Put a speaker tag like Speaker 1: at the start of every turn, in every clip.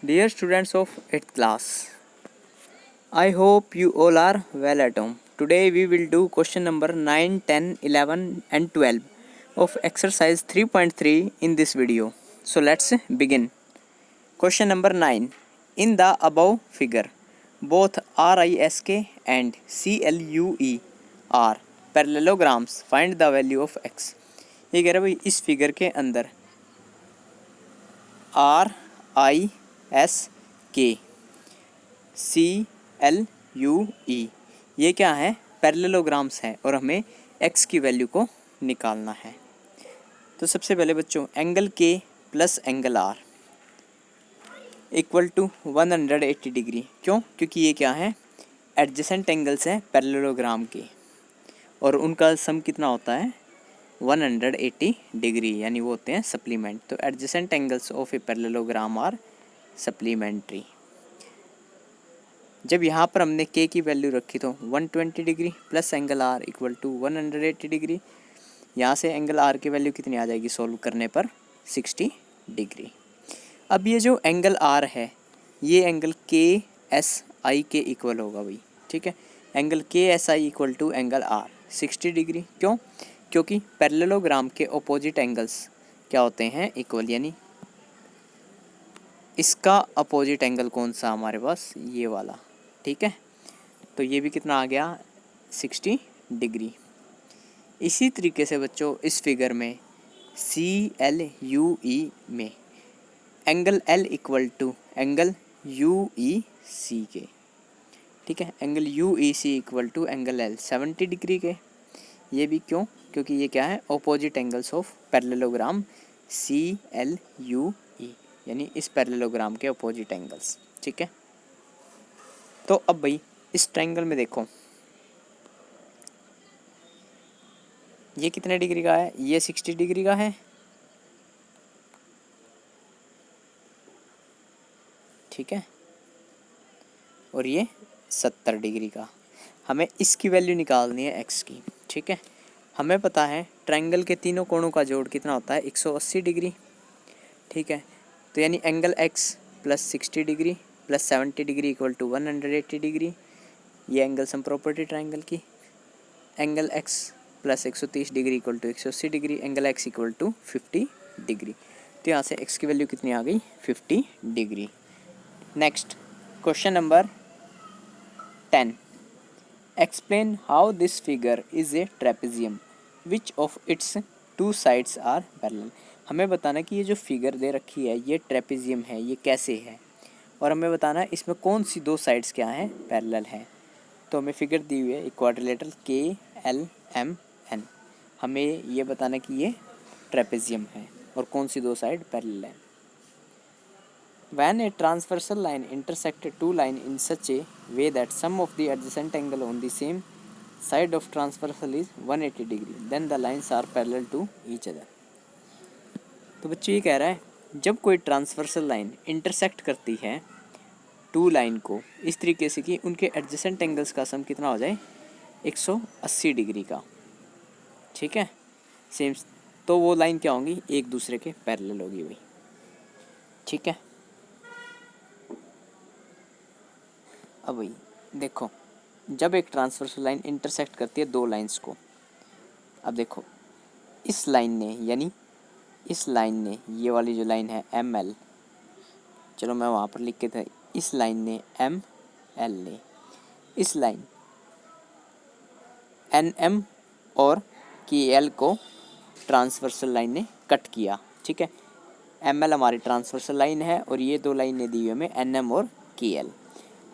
Speaker 1: Dear students of 8th class, I hope you all are well at home. Today we will do question number 9, 10, 11 and 12 of exercise 3.3 in this video. So let's begin. Question number 9. In the above figure, both RISK and CLUE are parallelograms. Find the value of x. ये कह रहा है भाई इस figure के अंदर RISK CLUE ये क्या है, पैरेललोग्राम्स है और हमें x की वैल्यू को निकालना है। तो सबसे पहले बच्चों angle K plus angle R equal to 180 degree. क्यों? क्योंकि ये क्या है, एडजेसेंट एंगल्स हैं पैरेललोग्राम के और उनका सम कितना होता है 180 डिग्री, यानी वो होते हैं सप्लीमेंट। तो adjacent angles of a parallelogram are supplementary. जब यहाँ पर हमने के की वैल्यू रखी तो 120 degree plus angle R equal to 180 degree. यहाँ से एंगल आर की वैल्यू कितनी आ जाएगी सॉल्व करने पर 60 डिग्री। अब ये जो एंगल आर है ये एंगल के एस आई के इक्वल होगा भाई, ठीक है। Angle K S I equal to angle R 60 degree. क्यों? क्योंकि पैरेललोग्राम के अपोजिट एंगल्स क्या होते हैं, इक्वल। यानी इसका अपोजिट एंगल कौन सा हमारे पास, ये वाला, ठीक है। तो ये भी कितना आ गया 60 डिग्री। इसी तरीके से बच्चों इस फिगर में CLUE में angle L equal to angle UEC के, ठीक है। Angle UEC equal to angle L 70 degree के। ये भी क्यों? क्योंकि ये क्या है, opposite angles of parallelogram CLUE, यानी इस पैरेललोग्राम के ऑपोजिट एंगल्स, ठीक है। तो अब भाई इस ट्रायंगल में देखो ये कितने डिग्री का है, ये 60 डिग्री का है, ठीक है, और ये 70 डिग्री का। हमें इसकी वैल्यू निकालनी है x की, ठीक है। हमें पता है ट्रायंगल के तीनों कोणों का जोड़ कितना होता है 180 डिग्री, ठीक है। तो यानी angle x plus 60 degree plus 70 degree equal to 180 degree. ये एंगल सम प्रॉपर्टी ट्रायंगल की। Angle x plus 130 degree equal to 180 degree, angle x equal to 50 degree. तो यहाँ से x की वैल्यू कितनी आ गई 50 degree. Next question number 10. Explain how this figure is a trapezium. Which of its two sides are parallel? हमें बताना कि ये जो फिगर दे रखी है ये ट्रेपेजियम है, ये कैसे है, और हमें बताना है इसमें कौन सी दो साइड्स क्या हैं, पैरेलल हैं। तो हमें फिगर दी हुई है क्वाड्रिलेटरल KLMN। हमें ये बताना कि ये ट्रेपेजियम है और कौन सी दो साइड पैरेलल है। When a transversal line intersects two lines in such a way that sum of the adjacent angle on the same side of transversal is 180 degree, then the lines are parallel to each other. तो बच्चे ये कह रहा है जब कोई transversal line intersect करती है टू लाइन को इस तरीके से कि उनके एडजेसेंट एंगल्स का सम कितना हो जाए 180 डिग्री का, ठीक है, सेम। तो वो लाइन क्या होंगी, एक दूसरे के पैरेलल होगी भाई, ठीक है। अब भाई देखो जब एक ट्रांसवर्सल लाइन इंटरसेक्ट करती है दो लाइंस को, अब देखो इस लाइन ने, यानी इस लाइन ने, ये वाली जो लाइन है ML, चलो मैं वहाँ पर लिख के था, इस लाइन ने ML ने इस लाइन NM और KL को ट्रांसवर्सल लाइन ने कट किया, ठीक है। ML हमारी ट्रांसवर्सल लाइन है और ये दो लाइन ने दी हुई हमें NM और KL।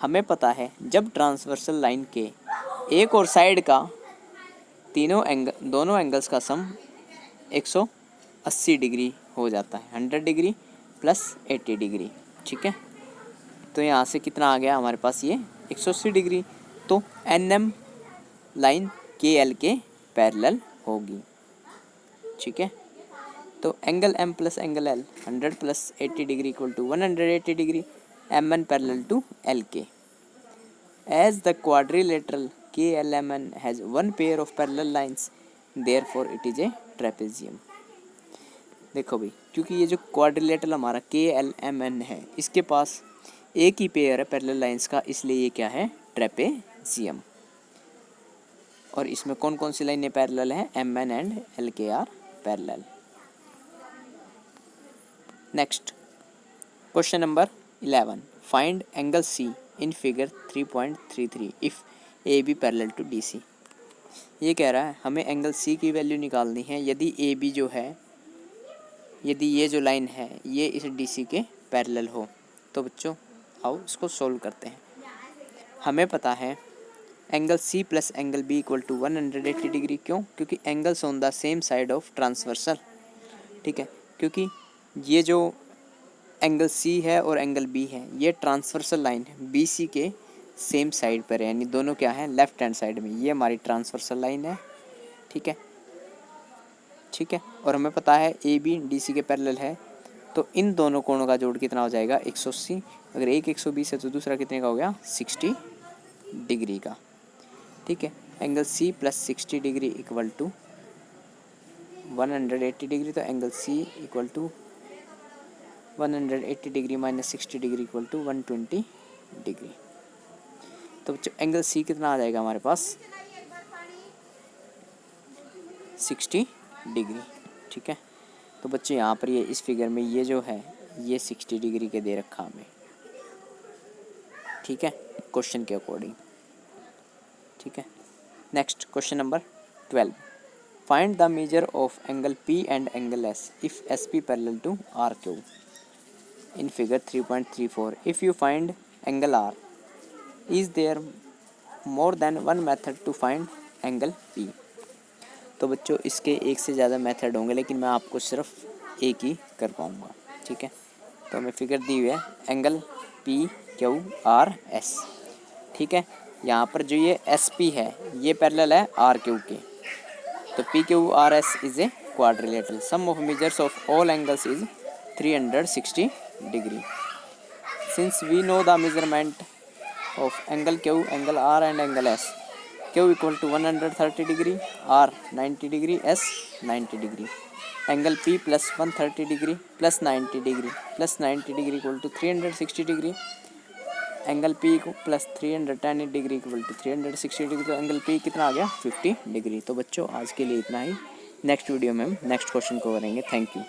Speaker 1: हमें पता है जब ट्रांसवर्सल लाइन के एक और साइड का दोनों एंगल्स का सम 180 डिग्री हो जाता है, 100 डिग्री प्लस 80 डिग्री, ठीक है। तो यहाँ से कितना आ गया हमारे पास ये 180 डिग्री। तो NM लाइन KL के पैरेलल होगी, ठीक है। तो angle M plus angle L 100 plus 80 degree equal to 180 degree, MN parallel to LK. As the quadrilateral KLMN has one pair of parallel lines, therefore it is a trapezium. देखो भाई, क्योंकि ये जो क्वाड्रिलेटरल हमारा KLMN है, इसके पास एक ही pair है पैरेलल लाइंस का, इसलिए ये क्या है, ट्रेपेजियम। और इसमें कौन कौन सी लाइनें पैरेलल हैं, MN and LK are parallel. Next question number 11, find angle C in figure 3.33 if AB parallel to DC। ये कह रहा है हमें एंगल C की वैल्यू निकालनी है यदि AB जो है, यदि ये जो लाइन है ये इस DC के पैरेलल हो। तो बच्चों आओ इसको सोल्व करते हैं। हमें पता है angle C plus angle B equal to 180 degree. क्यों? क्योंकि angles on the same side of transversal. ठीक है, क्योंकि ये जो एंगल C है और एंगल B है ये ट्रांसवर्सल लाइन है BC के सेम साइड पर है, यानी दोनों क्या है, लेफ्ट हैंड साइड में। ये हमारी ट्रांसवर्सल लाइन है। ठीक है, ठीक है। और हमें पता है AB DC के पैरेलल है, तो इन दोनों कोणों का जोड़ कितना हो जाएगा, 180। अगर एक 120 है तो दूसरा कितने का हो गया, 60 डिग्री का। ठीक है, angle C plus 60 degree equal to 180 degree, तो angle C equal to 180 degree minus 60 degree equal to 120 degree. तो बच्चों एंगल C कितना आ जाएगा हमारे पास, 60 डिग्री। ठीक है, तो बच्चों यहाँ पर ये इस फिगर में ये जो है ये 60 डिग्री के दे रखा हमें। ठीक है, क्वेश्चन के अकॉर्डिंग। ठीक है, next question number 12, find the measure of angle P and angle S if SP parallel to RQ in figure 3.34। If you find angle R, is there more than one method to find angle P। तो बच्चों इसके एक से ज़्यादा method होंगे, लेकिन मैं आपको सिर्फ एक ही कर पाऊँगा। ठीक है, तो हमें फिगर दी हुई है एंगल PQRS। ठीक है, यहाँ पर जो ये SP है ये पैरेलल है RQ के, तो PQRS is a quadrilateral. Sum of measures of all angles is 360 degree. Since we know the measurement of angle Q, angle R and angle S, Q equal to 130 degree, R 90 degree, S 90 degree. Angle P plus 130 degree plus 90 degree plus 90 degree equal to 360 degree. Angle P को plus 310 degree equal to 360 degree, तो angle P कितना आ गया, 50 degree. तो बच्चों आज के लिए इतना ही। नेक्स्ट वीडियो में हम नेक्स्ट क्वेश्चन को करेंगे। Thank you.